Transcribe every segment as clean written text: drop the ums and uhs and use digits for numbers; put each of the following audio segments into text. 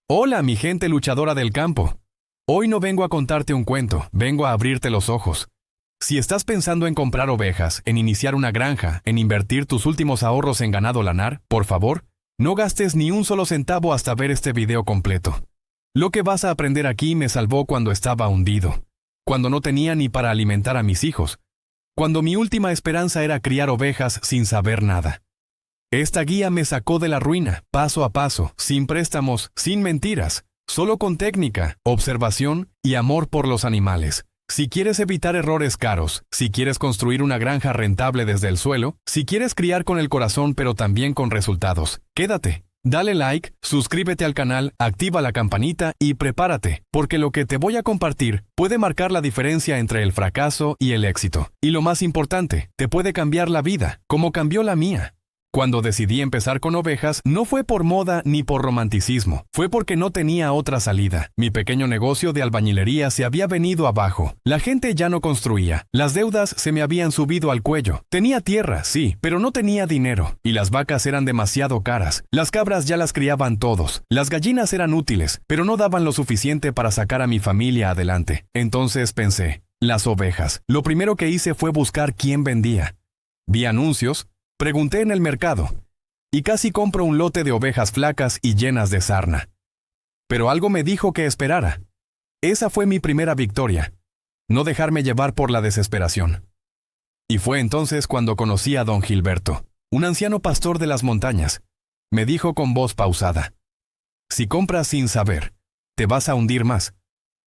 Hola, mi gente luchadora del campo. Hoy no vengo a contarte un cuento, vengo a abrirte los ojos. Si estás pensando en comprar ovejas, en iniciar una granja, en invertir tus últimos ahorros en ganado lanar, por favor, no gastes ni un solo centavo hasta ver este video completo. Lo que vas a aprender aquí me salvó cuando estaba hundido, cuando no tenía ni para alimentar a mis hijos, cuando mi última esperanza era criar ovejas sin saber nada. Esta guía me sacó de la ruina, paso a paso, sin préstamos, sin mentiras, solo con técnica, observación y amor por los animales. Si quieres evitar errores caros, si quieres construir una granja rentable desde el suelo, si quieres criar con el corazón pero también con resultados, quédate. Dale like, suscríbete al canal, activa la campanita y prepárate, porque lo que te voy a compartir puede marcar la diferencia entre el fracaso y el éxito. Y lo más importante, te puede cambiar la vida, como cambió la mía. Cuando decidí empezar con ovejas, no fue por moda ni por romanticismo, fue porque no tenía otra salida. Mi pequeño negocio de albañilería se había venido abajo. La gente ya no construía, las deudas se me habían subido al cuello. Tenía tierra, sí, pero no tenía dinero. Y las vacas eran demasiado caras. Las cabras ya las criaban todos. Las gallinas eran útiles, pero no daban lo suficiente para sacar a mi familia adelante. Entonces pensé, las ovejas. Lo primero que hice fue buscar quién vendía. Vi anuncios. Pregunté en el mercado, y casi compro un lote de ovejas flacas y llenas de sarna. Pero algo me dijo que esperara. Esa fue mi primera victoria, no dejarme llevar por la desesperación. Y fue entonces cuando conocí a don Gilberto, un anciano pastor de las montañas. Me dijo con voz pausada, si compras sin saber, te vas a hundir más,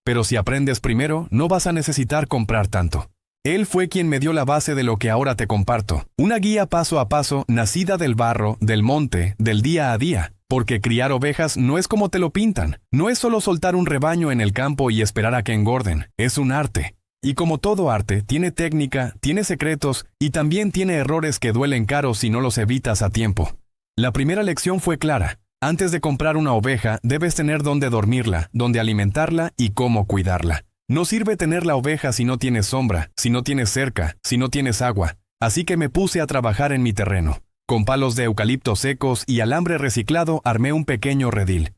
pero si aprendes primero, no vas a necesitar comprar tanto. Él fue quien me dio la base de lo que ahora te comparto, una guía paso a paso, nacida del barro, del monte, del día a día, porque criar ovejas no es como te lo pintan, no es solo soltar un rebaño en el campo y esperar a que engorden, es un arte. Y como todo arte, tiene técnica, tiene secretos y también tiene errores que duelen caros si no los evitas a tiempo. La primera lección fue clara, antes de comprar una oveja debes tener dónde dormirla, dónde alimentarla y cómo cuidarla. No sirve tener la oveja si no tienes sombra, si no tienes cerca, si no tienes agua. Así que me puse a trabajar en mi terreno. Con palos de eucalipto secos y alambre reciclado armé un pequeño redil.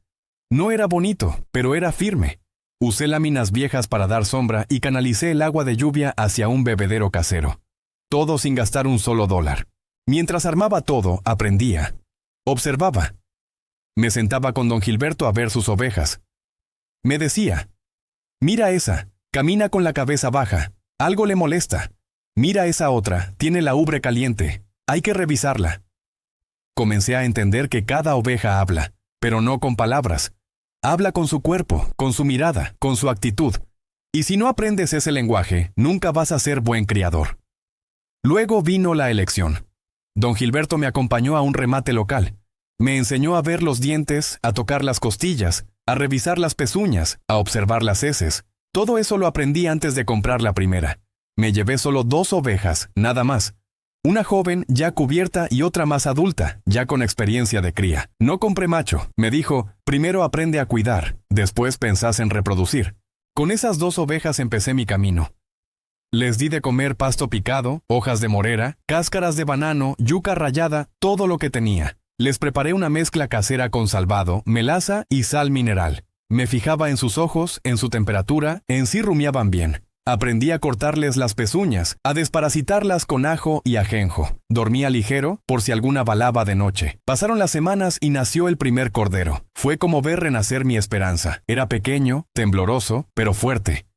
No era bonito, pero era firme. Usé láminas viejas para dar sombra y canalicé el agua de lluvia hacia un bebedero casero. Todo sin gastar un solo dólar. Mientras armaba todo, aprendía. Observaba. Me sentaba con don Gilberto a ver sus ovejas. Me decía, mira esa, camina con la cabeza baja, algo le molesta. Mira esa otra, tiene la ubre caliente, hay que revisarla. Comencé a entender que cada oveja habla, pero no con palabras. Habla con su cuerpo, con su mirada, con su actitud. Y si no aprendes ese lenguaje, nunca vas a ser buen criador. Luego vino la elección. Don Gilberto me acompañó a un remate local. Me enseñó a ver los dientes, a tocar las costillas, a revisar las pezuñas, a observar las heces. Todo eso lo aprendí antes de comprar la primera. Me llevé solo 2 ovejas, nada más. Una joven ya cubierta y otra más adulta, ya con experiencia de cría. No compré macho. Me dijo, primero aprende a cuidar, después pensás en reproducir. Con esas 2 ovejas empecé mi camino. Les di de comer pasto picado, hojas de morera, cáscaras de banano, yuca rallada, todo lo que tenía. Les preparé una mezcla casera con salvado, melaza y sal mineral. Me fijaba en sus ojos, en su temperatura, en si rumiaban bien. Aprendí a cortarles las pezuñas, a desparasitarlas con ajo y ajenjo. Dormía ligero, por si alguna balaba de noche. Pasaron las semanas y nació el primer cordero. Fue como ver renacer mi esperanza. Era pequeño, tembloroso, pero fuerte.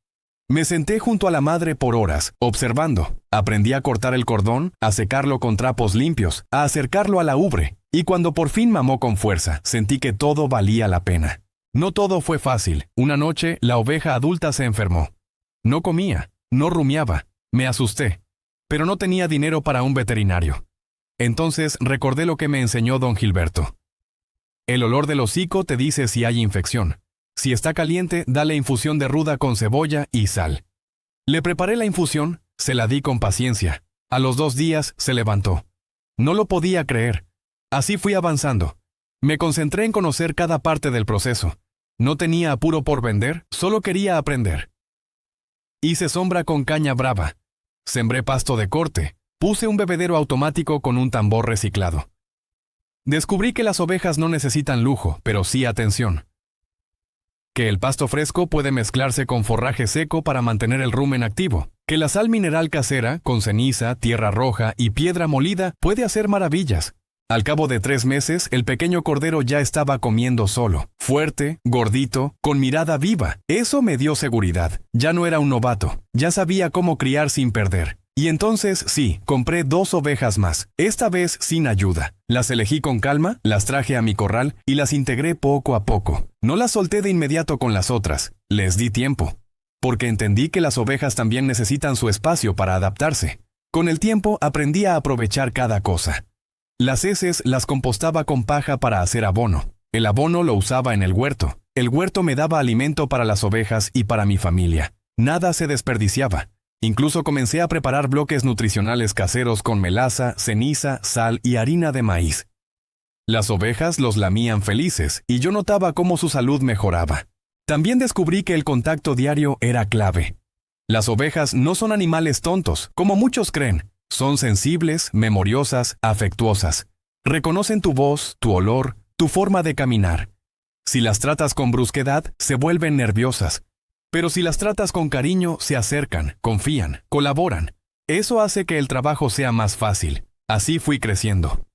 Me senté junto a la madre por horas, observando. Aprendí a cortar el cordón, a secarlo con trapos limpios, a acercarlo a la ubre. Y cuando por fin mamó con fuerza, sentí que todo valía la pena. No todo fue fácil. Una noche, la oveja adulta se enfermó. No comía, no rumiaba. Me asusté. Pero no tenía dinero para un veterinario. Entonces recordé lo que me enseñó don Gilberto. El olor del hocico te dice si hay infección. Si está caliente, dale infusión de ruda con cebolla y sal. Le preparé la infusión, se la di con paciencia. A los 2 días se levantó. No lo podía creer. Así fui avanzando. Me concentré en conocer cada parte del proceso. No tenía apuro por vender, solo quería aprender. Hice sombra con caña brava. Sembré pasto de corte. Puse un bebedero automático con un tambor reciclado. Descubrí que las ovejas no necesitan lujo, pero sí atención. que el pasto fresco puede mezclarse con forraje seco para mantener el rumen activo, que la sal mineral casera, con ceniza, tierra roja y piedra molida, puede hacer maravillas. Al cabo de 3 meses, el pequeño cordero ya estaba comiendo solo, fuerte, gordito, con mirada viva. Eso me dio seguridad. Ya no era un novato, ya sabía cómo criar sin perder. Y entonces, sí, compré 2 ovejas más, esta vez sin ayuda. Las elegí con calma, las traje a mi corral y las integré poco a poco. No las solté de inmediato con las otras, les di tiempo. Porque entendí que las ovejas también necesitan su espacio para adaptarse. Con el tiempo aprendí a aprovechar cada cosa. Las heces las compostaba con paja para hacer abono. El abono lo usaba en el huerto. El huerto me daba alimento para las ovejas y para mi familia. Nada se desperdiciaba. Incluso comencé a preparar bloques nutricionales caseros con melaza, ceniza, sal y harina de maíz. Las ovejas los lamían felices y yo notaba cómo su salud mejoraba. También descubrí que el contacto diario era clave. Las ovejas no son animales tontos, como muchos creen. Son sensibles, memoriosas, afectuosas. Reconocen tu voz, tu olor, tu forma de caminar. Si las tratas con brusquedad, se vuelven nerviosas. Pero si las tratas con cariño, se acercan, confían, colaboran. Eso hace que el trabajo sea más fácil. Así fui creciendo.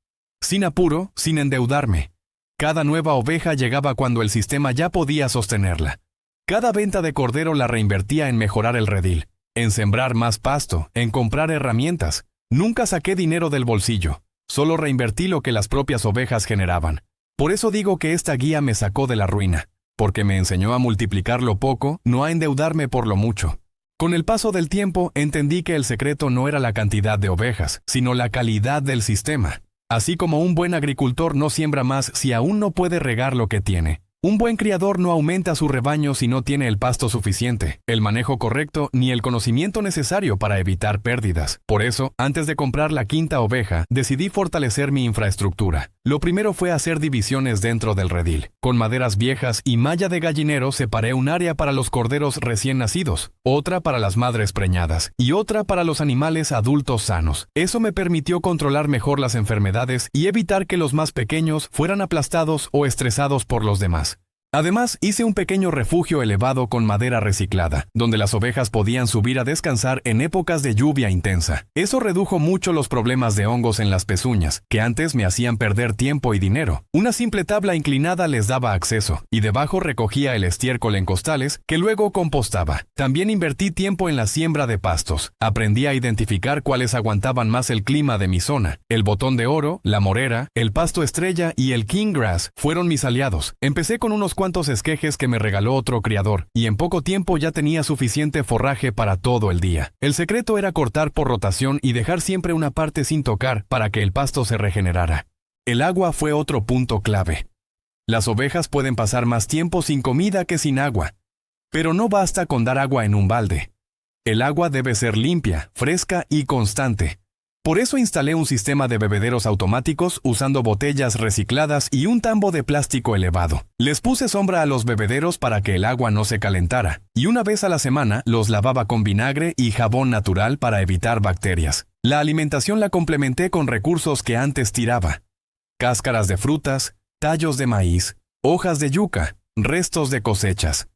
Sin apuro, sin endeudarme. Cada nueva oveja llegaba cuando el sistema ya podía sostenerla. Cada venta de cordero la reinvertía en mejorar el redil, en sembrar más pasto, en comprar herramientas. Nunca saqué dinero del bolsillo. Solo reinvertí lo que las propias ovejas generaban. Por eso digo que esta guía me sacó de la ruina. Porque me enseñó a multiplicar lo poco, no a endeudarme por lo mucho. Con el paso del tiempo, entendí que el secreto no era la cantidad de ovejas, sino la calidad del sistema. Así como un buen agricultor no siembra más si aún no puede regar lo que tiene. Un buen criador no aumenta su rebaño si no tiene el pasto suficiente, el manejo correcto ni el conocimiento necesario para evitar pérdidas. Por eso, antes de comprar la 5ª oveja, decidí fortalecer mi infraestructura. Lo primero fue hacer divisiones dentro del redil. Con maderas viejas y malla de gallinero separé un área para los corderos recién nacidos, otra para las madres preñadas y otra para los animales adultos sanos. Eso me permitió controlar mejor las enfermedades y evitar que los más pequeños fueran aplastados o estresados por los demás. Además, hice un pequeño refugio elevado con madera reciclada, donde las ovejas podían subir a descansar en épocas de lluvia intensa. Eso redujo mucho los problemas de hongos en las pezuñas, que antes me hacían perder tiempo y dinero. Una simple tabla inclinada les daba acceso, y debajo recogía el estiércol en costales, que luego compostaba. También invertí tiempo en la siembra de pastos. Aprendí a identificar cuáles aguantaban más el clima de mi zona. El botón de oro, la morera, el pasto estrella y el king grass fueron mis aliados. Empecé con unos cuantos esquejes que me regaló otro criador, y en poco tiempo ya tenía suficiente forraje para todo el día. El secreto era cortar por rotación y dejar siempre una parte sin tocar para que el pasto se regenerara. El agua fue otro punto clave. Las ovejas pueden pasar más tiempo sin comida que sin agua, pero no basta con dar agua en un balde. El agua debe ser limpia, fresca y constante. Por eso instalé un sistema de bebederos automáticos usando botellas recicladas y un tambo de plástico elevado. Les puse sombra a los bebederos para que el agua no se calentara, y una vez a la semana los lavaba con vinagre y jabón natural para evitar bacterias. La alimentación la complementé con recursos que antes tiraba: cáscaras de frutas, tallos de maíz, hojas de yuca, restos de cosechas.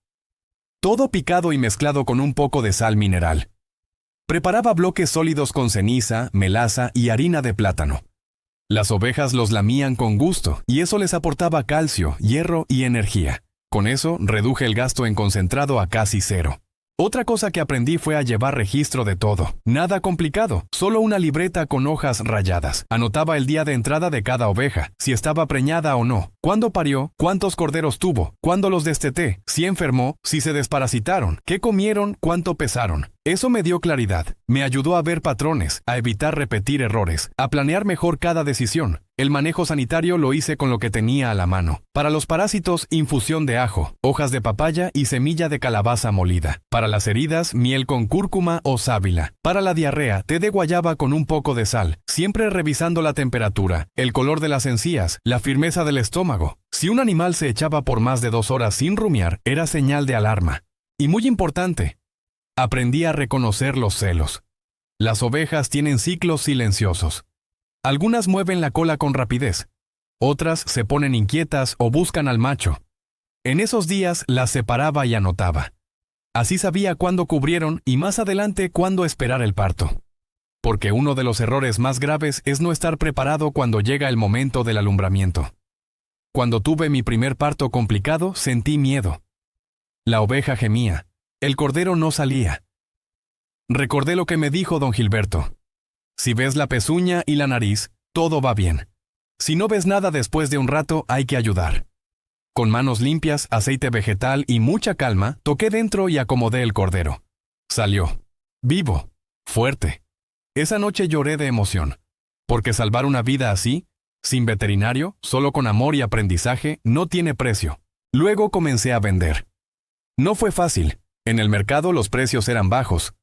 Todo picado y mezclado con un poco de sal mineral. Preparaba bloques sólidos con ceniza, melaza y harina de plátano. Las ovejas los lamían con gusto, y eso les aportaba calcio, hierro y energía. Con eso, reduje el gasto en concentrado a casi 0. Otra cosa que aprendí fue a llevar registro de todo. Nada complicado, solo una libreta con hojas rayadas. Anotaba el día de entrada de cada oveja, si estaba preñada o no, cuándo parió, cuántos corderos tuvo, cuándo los desteté, si enfermó, si se desparasitaron, qué comieron, cuánto pesaron. Eso me dio claridad. Me ayudó a ver patrones, a evitar repetir errores, a planear mejor cada decisión. El manejo sanitario lo hice con lo que tenía a la mano. Para los parásitos, infusión de ajo, hojas de papaya y semilla de calabaza molida. Para las heridas, miel con cúrcuma o sábila. Para la diarrea, té de guayaba con un poco de sal, siempre revisando la temperatura, el color de las encías, la firmeza del estómago. Si un animal se echaba por más de 2 horas sin rumiar, era señal de alarma. Y muy importante, aprendí a reconocer los celos. Las ovejas tienen ciclos silenciosos. Algunas mueven la cola con rapidez. Otras se ponen inquietas o buscan al macho. En esos días las separaba y anotaba. Así sabía cuándo cubrieron y más adelante cuándo esperar el parto. Porque uno de los errores más graves es no estar preparado cuando llega el momento del alumbramiento. Cuando tuve mi primer parto complicado, sentí miedo. La oveja gemía. El cordero no salía. Recordé lo que me dijo don Gilberto. Si ves la pezuña y la nariz, todo va bien. Si no ves nada después de un rato, hay que ayudar. Con manos limpias, aceite vegetal y mucha calma, toqué dentro y acomodé el cordero. Salió. Vivo. Fuerte. Esa noche lloré de emoción. Porque salvar una vida así, sin veterinario, solo con amor y aprendizaje, no tiene precio. Luego comencé a vender. No fue fácil. En el mercado los precios eran bajos.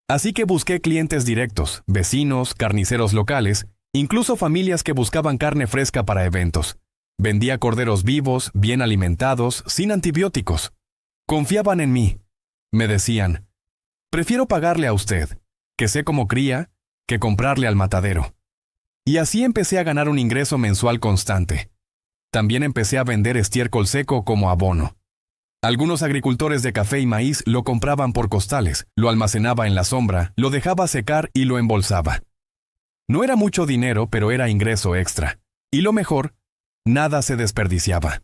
Así que busqué clientes directos, vecinos, carniceros locales, incluso familias que buscaban carne fresca para eventos. Vendía corderos vivos, bien alimentados, sin antibióticos. Confiaban en mí. Me decían, prefiero pagarle a usted, que sé cómo cría, que comprarle al matadero. Y así empecé a ganar un ingreso mensual constante. También empecé a vender estiércol seco como abono. Algunos agricultores de café y maíz lo compraban por costales, lo almacenaba en la sombra, lo dejaba secar y lo embolsaba. No era mucho dinero, pero era ingreso extra. Y lo mejor, nada se desperdiciaba.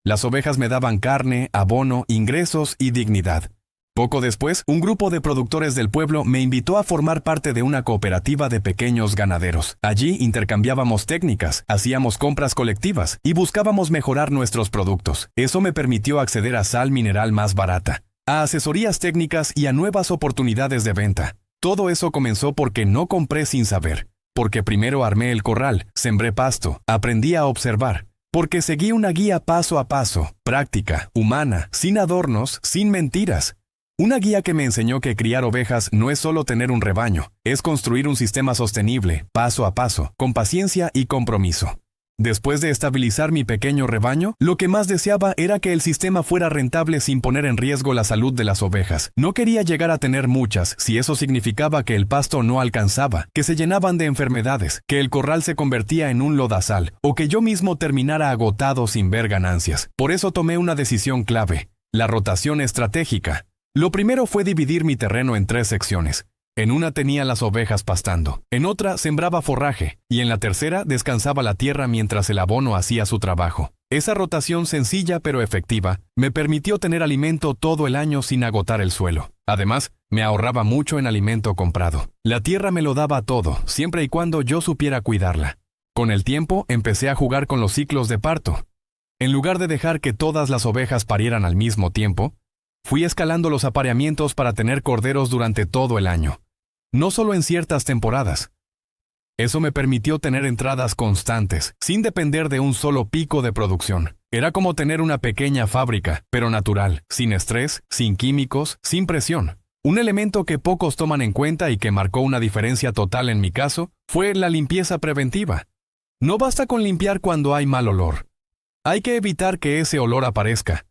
Las ovejas me daban carne, abono, ingresos y dignidad. Poco después, un grupo de productores del pueblo me invitó a formar parte de una cooperativa de pequeños ganaderos. Allí intercambiábamos técnicas, hacíamos compras colectivas y buscábamos mejorar nuestros productos. Eso me permitió acceder a sal mineral más barata, a asesorías técnicas y a nuevas oportunidades de venta. Todo eso comenzó porque no compré sin saber, porque primero armé el corral, sembré pasto, aprendí a observar, porque seguí una guía paso a paso, práctica, humana, sin adornos, sin mentiras. Una guía que me enseñó que criar ovejas no es solo tener un rebaño, es construir un sistema sostenible, paso a paso, con paciencia y compromiso. Después de estabilizar mi pequeño rebaño, lo que más deseaba era que el sistema fuera rentable sin poner en riesgo la salud de las ovejas. No quería llegar a tener muchas si eso significaba que el pasto no alcanzaba, que se llenaban de enfermedades, que el corral se convertía en un lodazal, o que yo mismo terminara agotado sin ver ganancias. Por eso tomé una decisión clave, la rotación estratégica. Lo primero fue dividir mi terreno en 3 secciones. En una tenía las ovejas pastando, en otra sembraba forraje, y en la tercera descansaba la tierra mientras el abono hacía su trabajo. Esa rotación sencilla pero efectiva me permitió tener alimento todo el año sin agotar el suelo. Además, me ahorraba mucho en alimento comprado. La tierra me lo daba todo, siempre y cuando yo supiera cuidarla. Con el tiempo, empecé a jugar con los ciclos de parto. En lugar de dejar que todas las ovejas parieran al mismo tiempo, fui escalando los apareamientos para tener corderos durante todo el año, no solo en ciertas temporadas. Eso me permitió tener entradas constantes, sin depender de un solo pico de producción. Era como tener una pequeña fábrica, pero natural, sin estrés, sin químicos, sin presión. Un elemento que pocos toman en cuenta y que marcó una diferencia total en mi caso, fue la limpieza preventiva. No basta con limpiar cuando hay mal olor. Hay que evitar que ese olor aparezca.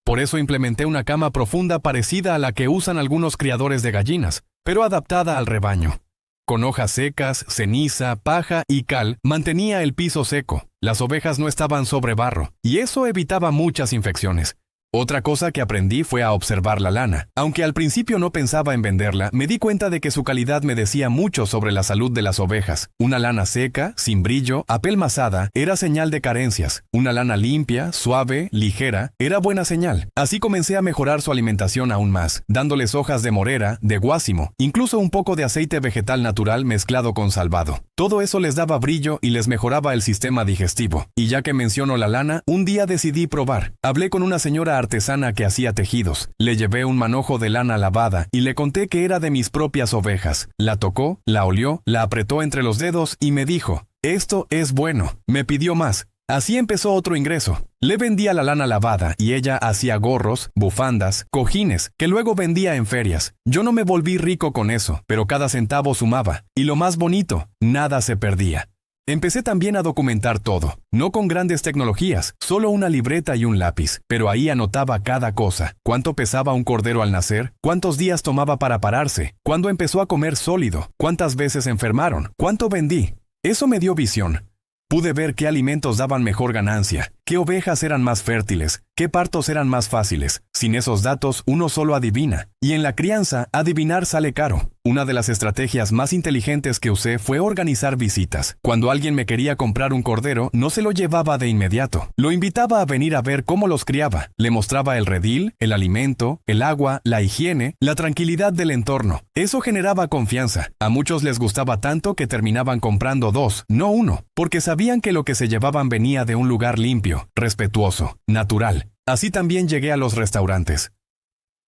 Por eso implementé una cama profunda parecida a la que usan algunos criadores de gallinas, pero adaptada al rebaño. Con hojas secas, ceniza, paja y cal, mantenía el piso seco. Las ovejas no estaban sobre barro, y eso evitaba muchas infecciones. Otra cosa que aprendí fue a observar la lana. Aunque al principio no pensaba en venderla, me di cuenta de que su calidad me decía mucho sobre la salud de las ovejas. Una lana seca, sin brillo, apelmazada, era señal de carencias. Una lana limpia, suave, ligera, era buena señal. Así comencé a mejorar su alimentación aún más, dándoles hojas de morera, de guásimo, incluso un poco de aceite vegetal natural mezclado con salvado. Todo eso les daba brillo y les mejoraba el sistema digestivo. Y ya que menciono la lana, un día decidí probar. Hablé con una señora artesana que hacía tejidos. Le llevé un manojo de lana lavada y le conté que era de mis propias ovejas. La tocó, la olió, la apretó entre los dedos y me dijo, «Esto es bueno». Me pidió más. Así empezó otro ingreso. Le vendía la lana lavada y ella hacía gorros, bufandas, cojines, que luego vendía en ferias. Yo no me volví rico con eso, pero cada centavo sumaba. Y lo más bonito, nada se perdía. Empecé también a documentar todo, no con grandes tecnologías, solo una libreta y un lápiz, pero ahí anotaba cada cosa. Cuánto pesaba un cordero al nacer, cuántos días tomaba para pararse, cuándo empezó a comer sólido, cuántas veces enfermaron, cuánto vendí. Eso me dio visión. Pude ver qué alimentos daban mejor ganancia, ¿Qué ovejas eran más fértiles? ¿Qué partos eran más fáciles? Sin esos datos, uno solo adivina. Y en la crianza, adivinar sale caro. Una de las estrategias más inteligentes que usé fue organizar visitas. Cuando alguien me quería comprar un cordero, no se lo llevaba de inmediato. Lo invitaba a venir a ver cómo los criaba. Le mostraba el redil, el alimento, el agua, la higiene, la tranquilidad del entorno. Eso generaba confianza. A muchos les gustaba tanto que terminaban comprando 2, no 1, porque sabían que lo que se llevaban venía de un lugar limpio, respetuoso, natural. Así también llegué a los restaurantes.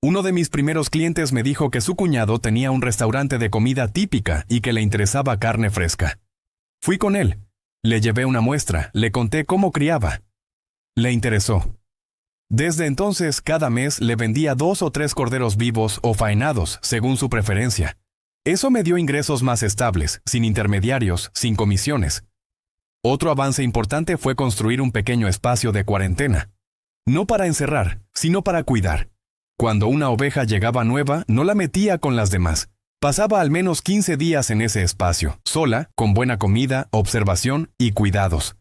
Uno de mis primeros clientes me dijo que su cuñado tenía un restaurante de comida típica y que le interesaba carne fresca. Fui con él. Le llevé una muestra, le conté cómo criaba. Le interesó. Desde entonces, cada mes le vendía 2 o 3 corderos vivos o faenados, según su preferencia. Eso me dio ingresos más estables, sin intermediarios, sin comisiones. Otro avance importante fue construir un pequeño espacio de cuarentena. No para encerrar, sino para cuidar. Cuando una oveja llegaba nueva, no la metía con las demás. Pasaba al menos 15 días en ese espacio, sola, con buena comida, observación y cuidados.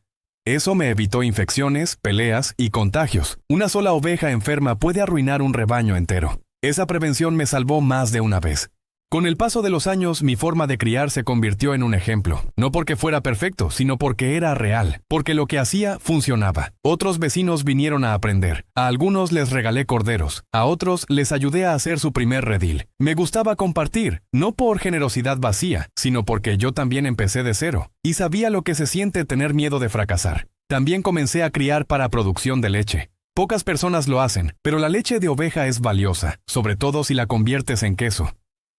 Eso me evitó infecciones, peleas y contagios. Una sola oveja enferma puede arruinar un rebaño entero. Esa prevención me salvó más de una vez. Con el paso de los años, mi forma de criar se convirtió en un ejemplo. No porque fuera perfecto, sino porque era real. Porque lo que hacía funcionaba. Otros vecinos vinieron a aprender. A algunos les regalé corderos. A otros les ayudé a hacer su primer redil. Me gustaba compartir, no por generosidad vacía, sino porque yo también empecé de cero. Y sabía lo que se siente tener miedo de fracasar. También comencé a criar para producción de leche. Pocas personas lo hacen, pero la leche de oveja es valiosa, sobre todo si la conviertes en queso.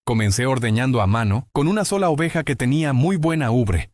Comencé ordeñando a mano, con una sola oveja que tenía muy buena ubre.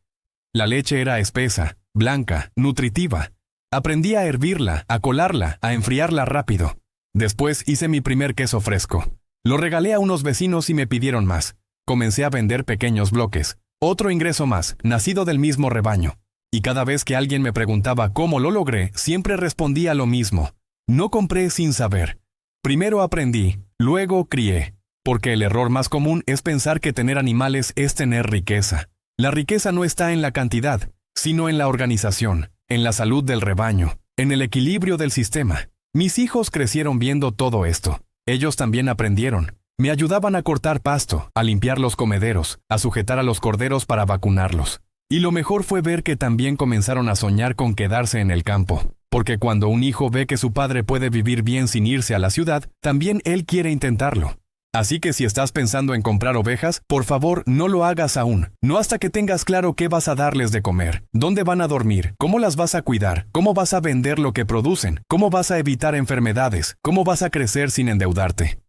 La leche era espesa, blanca, nutritiva. Aprendí a hervirla, a colarla, a enfriarla rápido. Después hice mi primer queso fresco. Lo regalé a unos vecinos y me pidieron más. Comencé a vender pequeños bloques. Otro ingreso más, nacido del mismo rebaño. Y cada vez que alguien me preguntaba cómo lo logré, siempre respondía lo mismo. No compré sin saber. Primero aprendí, luego crié. Porque el error más común es pensar que tener animales es tener riqueza. La riqueza no está en la cantidad, sino en la organización, en la salud del rebaño, en el equilibrio del sistema. Mis hijos crecieron viendo todo esto. Ellos también aprendieron. Me ayudaban a cortar pasto, a limpiar los comederos, a sujetar a los corderos para vacunarlos. Y lo mejor fue ver que también comenzaron a soñar con quedarse en el campo. Porque cuando un hijo ve que su padre puede vivir bien sin irse a la ciudad, también él quiere intentarlo. Así que si estás pensando en comprar ovejas, por favor no lo hagas aún. No hasta que tengas claro qué vas a darles de comer, dónde van a dormir, cómo las vas a cuidar, cómo vas a vender lo que producen, cómo vas a evitar enfermedades, cómo vas a crecer sin endeudarte.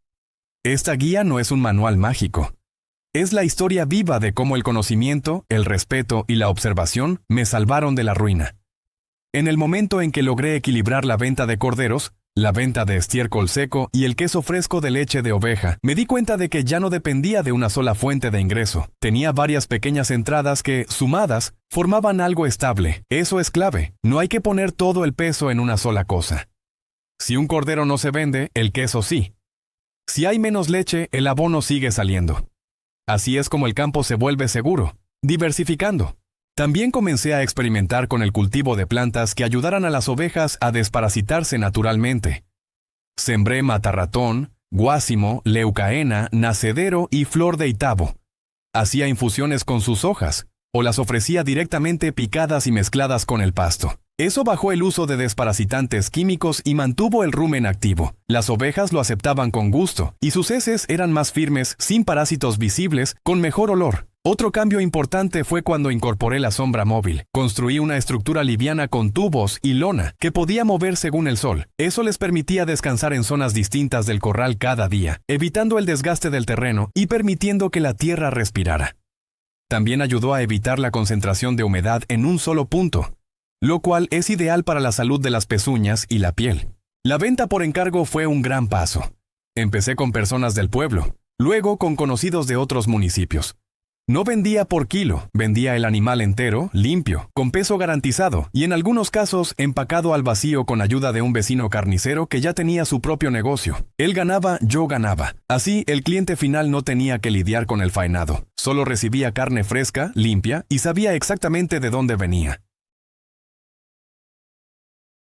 Esta guía no es un manual mágico. Es la historia viva de cómo el conocimiento, el respeto y la observación me salvaron de la ruina. En el momento en que logré equilibrar la venta de corderos, la venta de estiércol seco y el queso fresco de leche de oveja, me di cuenta de que ya no dependía de una sola fuente de ingreso. Tenía varias pequeñas entradas que, sumadas, formaban algo estable. Eso es clave. No hay que poner todo el peso en una sola cosa. Si un cordero no se vende, el queso sí. Si hay menos leche, el abono sigue saliendo. Así es como el campo se vuelve seguro, diversificando. También comencé a experimentar con el cultivo de plantas que ayudaran a las ovejas a desparasitarse naturalmente. Sembré matarratón, guásimo, leucaena, nacedero y flor de Itabo. Hacía infusiones con sus hojas, o las ofrecía directamente picadas y mezcladas con el pasto. Eso bajó el uso de desparasitantes químicos y mantuvo el rumen activo. Las ovejas lo aceptaban con gusto, y sus heces eran más firmes, sin parásitos visibles, con mejor olor. Otro cambio importante fue cuando incorporé la sombra móvil. Construí una estructura liviana con tubos y lona que podía mover según el sol. Eso les permitía descansar en zonas distintas del corral cada día, evitando el desgaste del terreno y permitiendo que la tierra respirara. También ayudó a evitar la concentración de humedad en un solo punto, lo cual es ideal para la salud de las pezuñas y la piel. La venta por encargo fue un gran paso. Empecé con personas del pueblo, luego con conocidos de otros municipios. No vendía por kilo, vendía el animal entero, limpio, con peso garantizado y en algunos casos empacado al vacío con ayuda de un vecino carnicero que ya tenía su propio negocio. Él ganaba, yo ganaba. Así, el cliente final no tenía que lidiar con el faenado. Solo recibía carne fresca, limpia y sabía exactamente de dónde venía.